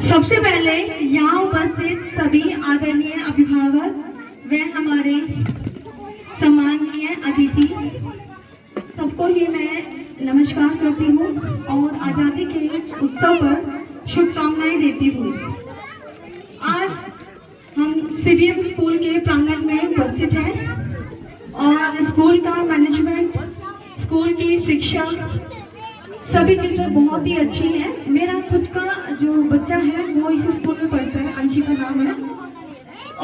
सबसे पहले यहाँ उपस्थित सभी आदरणीय अभिभावक व हमारे सम्माननीय अतिथि, सबको ही मैं नमस्कार करती हूँ और आज़ादी के उत्सव पर शुभकामनाएं देती हूँ। आज हम सीबीएम स्कूल के प्रांगण में उपस्थित हैं और स्कूल का मैनेजमेंट, स्कूल की शिक्षा, सभी चीज़ें बहुत ही अच्छी हैं। मेरा खुद का जो बच्चा है वो इसी स्कूल में पढ़ता है, अंशी का नाम है,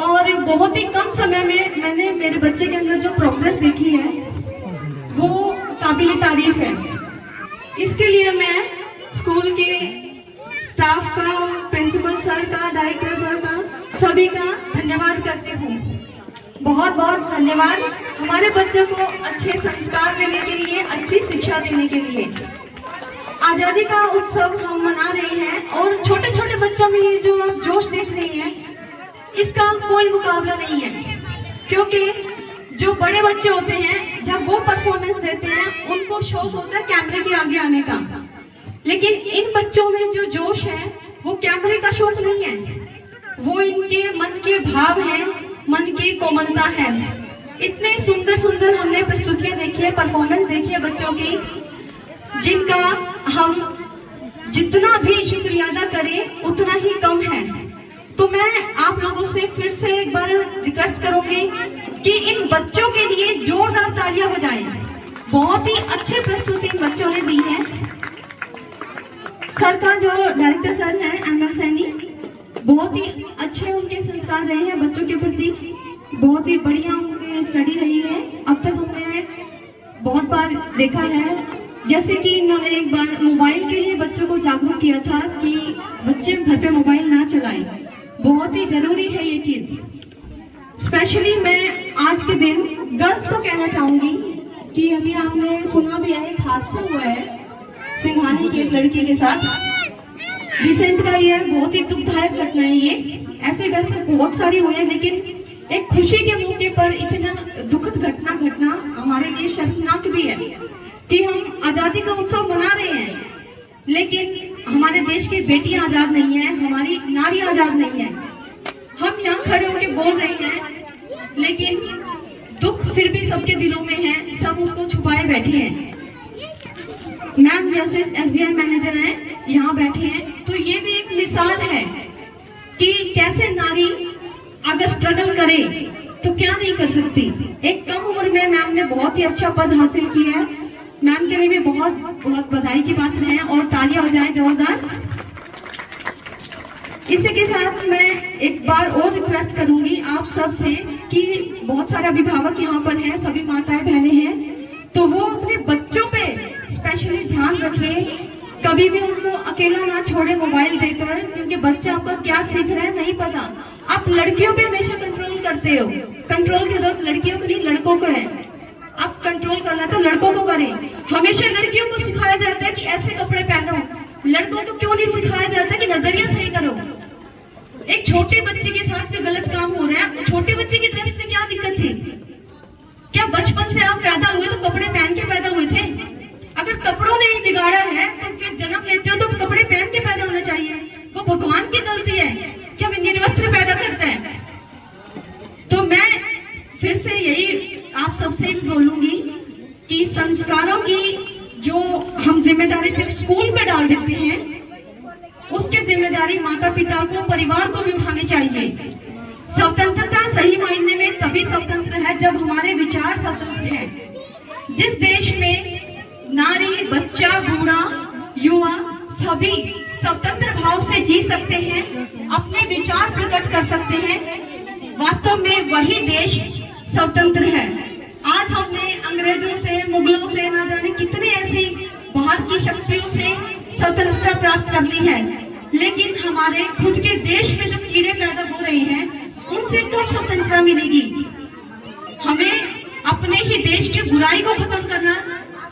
और बहुत ही कम समय में मैंने मेरे बच्चे के अंदर जो प्रोग्रेस देखी है वो काबिल तारीफ है। इसके लिए मैं स्कूल के स्टाफ का, प्रिंसिपल सर का, डायरेक्टर सर का, सभी का धन्यवाद करती हूँ। बहुत बहुत धन्यवाद हमारे बच्चों को अच्छे संस्कार देने के लिए, अच्छी शिक्षा देने के लिए। आज़ादी का उत्सव हम मना रहे हैं और छोटे छोटे बच्चों में ये जो आप जोश देख रही हैं, इसका कोई मुकाबला नहीं है, क्योंकि जो बड़े बच्चे होते हैं जब वो परफॉर्मेंस देते हैं उनको शौक होता है कैमरे के आगे आने का, लेकिन इन बच्चों में जो जोश है वो कैमरे का शौक नहीं है, वो इनके मन के भाव है, मन की कोमलता है। इतने सुंदर सुंदर हमने प्रस्तुतियां देखी है, परफॉर्मेंस देखी है बच्चों की, जिनका हम जितना भी शुक्रिया अदा करें उतना ही कम है। तो मैं आप लोगों से फिर से एक बार रिक्वेस्ट करूंगी कि इन बच्चों के लिए जोरदार तालियां बजाएं। बहुत ही अच्छी प्रस्तुति इन बच्चों ने दी है। सर का जो डायरेक्टर सर हैं एमएल सैनी, बहुत ही अच्छे उनके संस्कार रहे हैं बच्चों के प्रति, बहुत ही बढ़िया उनकी स्टडी रही है। अब तक हमने बहुत बार देखा है, जैसे कि इन्होंने एक बार मोबाइल के लिए बच्चों को जागरूक किया था कि बच्चे घर पे मोबाइल ना चलाएं, बहुत ही जरूरी है ये चीज। स्पेशली मैं आज के दिन गर्ल्स को कहना चाहूंगी कि अभी आपने सुना भी है, एक हादसा हुआ है सिंघानी की एक लड़की के साथ, रिसेंट का ये बहुत ही दुखदायक घटना है। ये ऐसे वैसे बहुत सारी हुई है, लेकिन एक खुशी के मौके पर इतना दुखद घटना घटना हमारे लिए शर्मनाक भी है कि हम आजादी का उत्सव मना रहे हैं, लेकिन हमारे देश की बेटियां आजाद नहीं है, हमारी नारी आजाद नहीं है। हम यहाँ खड़े होकर बोल रहे हैं, लेकिन दुख फिर भी सबके दिलों में है, सब उसको छुपाए बैठे हैं। मैम जैसे एसबीआई मैनेजर हैं, यहाँ बैठे हैं, तो ये भी एक मिसाल है कि कैसे नारी अगर स्ट्रगल करे तो क्या नहीं कर सकती। एक कम उम्र में मैम ने बहुत ही अच्छा पद हासिल किया है। मैम के लिए भी बहुत बहुत बधाई की बात है और तालियां हो जाए जोरदार। इसी के साथ मैं एक बार और रिक्वेस्ट करूंगी आप सब से कि बहुत सारे अभिभावक यहाँ पर हैं, सभी माताएं बहनें हैं, तो वो अपने बच्चों पे स्पेशली ध्यान रखें, कभी भी उनको अकेला ना छोड़े मोबाइल देकर, क्योंकि बच्चा आपका क्या सीख रहा है नहीं पता। आप लड़कियों पे हमेशा कंट्रोल करते हो, कंट्रोल की जरूरत लड़कियों को नहीं लड़कों को है। आप कंट्रोल करना तो लड़कों को करें। हमेशा लड़कियों को सिखाया जाता है कि ऐसे कपड़े पहनो, लड़कों को क्यों नहीं सिखाया जाता कि नजरिया सही करो। एक छोटे बच्चे के साथ जो गलत काम हो रहा है, छोटे बच्चे की ड्रेस में क्या दिक्कत थी? क्या बचपन से आप पैदा हुए तो कपड़े पहन के पैदा हुए थे? अगर कपड़ों ने ही बिगाड़ा है तो फिर जन्म लेते हो तो कपड़े पहन के पैदा होना चाहिए। वो भगवान की गलती है कि हम निर्वस्त्र पैदा करते हैं। तो मैं फिर से यही आप सबसे बोलूंगी कि संस्कारों की जो हम जिम्मेदारी सिर्फ स्कूल में डाल देते हैं, उसकी जिम्मेदारी माता पिता को, परिवार को भी उठानी चाहिए। स्वतंत्रता सही मायने में तभी स्वतंत्र है जब हमारे विचार स्वतंत्र हैं। जिस देश में नारी, बच्चा, बूढ़ा, युवा सभी स्वतंत्र भाव से जी सकते हैं, अपने विचार प्रकट कर सकते हैं, वास्तव में वही देश स्वतंत्र है। आज हमने अंग्रेजों से, मुगलों से, ना जाने कितने ऐसी बाहर की शक्तियों से स्वतंत्रता प्राप्त कर ली है, लेकिन हमारे खुद के देश में जो कीड़े पैदा हो रहे हैं उनसे कब स्वतंत्रता मिलेगी? हमें अपने ही देश की बुराई को खत्म करना,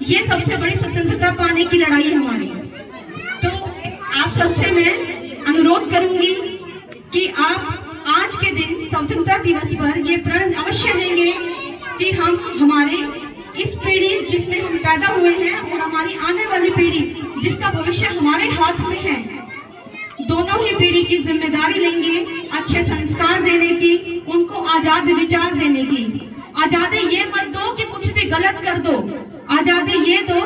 ये सबसे बड़ी स्वतंत्रता पाने की लड़ाई है हमारी। तो आप सबसे मैं अनुरोध करूंगी कि आप आज के दिन स्वतंत्रता दिवस पर ये प्रण अवश्य लेंगे कि हम हमारे इस पीढ़ी जिसमें हम पैदा हुए हैं और हमारी आने वाली पीढ़ी जिसका भविष्य हमारे हाथ में है, दोनों ही पीढ़ी की जिम्मेदारी लेंगे अच्छे संस्कार देने की, उनको आजाद विचार देने की। आजादी ये मत दो कि कुछ भी गलत कर दो, आजादी ये दो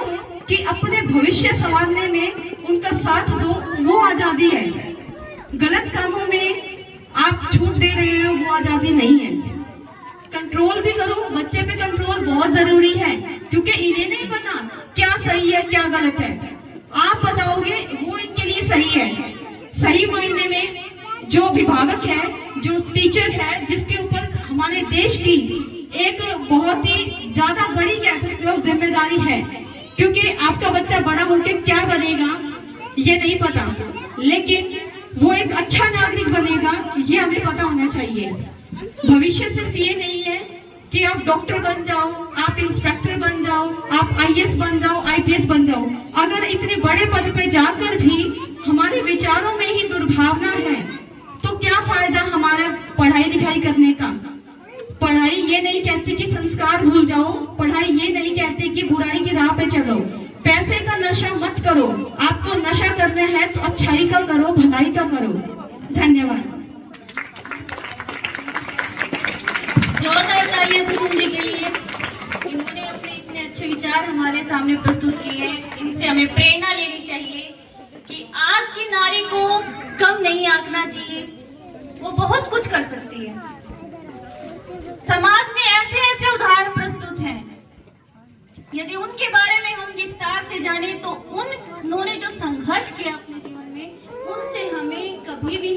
कि अपने भविष्य संवारने में उनका साथ दो, वो आजादी है। गलत कामों में आप छूट दे रहे हो, वो आजादी नहीं है। कंट्रोल भी करो, बच्चे पे कंट्रोल बहुत जरूरी है, क्योंकि इन्हें नहीं पता क्या सही है क्या गलत है। आप बताओगे वो इनके लिए सही है। सही मायने में जो अभिभावक है, जो टीचर है, जिसके ऊपर हमारे देश की एक बहुत ही ज्यादा बड़ी कह सकते हो जिम्मेदारी है, क्योंकि आपका बच्चा बड़ा होकर क्या बनेगा ये नहीं पता, लेकिन वो एक अच्छा नागरिक बनेगा ये हमें पता होना चाहिए। भविष्य सिर्फ ये नहीं है कि आप डॉक्टर बन जाओ, आप इंस्पेक्टर बन जाओ, आप आईएएस बन जाओ, आईपीएस बन जाओ। अगर इतने बड़े पद पे जाकर भी हमारे विचारों में ही दुर्भावना है तो क्या फायदा हमारा पढ़ाई लिखाई करने का। पढ़ाई ये नहीं कहती कि संस्कार भूल जाओ, पढ़ाई ये नहीं कहती कि बुराई की राह पे चलो। पैसे का नशा मत करो, आपको नशा करना है तो अच्छाई का करो, भलाई का करो। धन्यवाद। जोरदार तालियां कुसुम के लिए। इन्होंने अपने इतने अच्छे विचार हमारे सामने प्रस्तुत किए हैं। इनसे हमें प्रेरणा लेनी चाहिए कि आज की नारी को कम नहीं आंकना चाहिए, वो बहुत कुछ कर सकती है। समाज में ऐसे ऐसे उदाहरण प्रस्तुत हैं, यदि उनके बारे में हम विस्तार से जाने तो उन्होंने जो संघर्ष किया अपने जीवन में, उनसे हमें कभी भी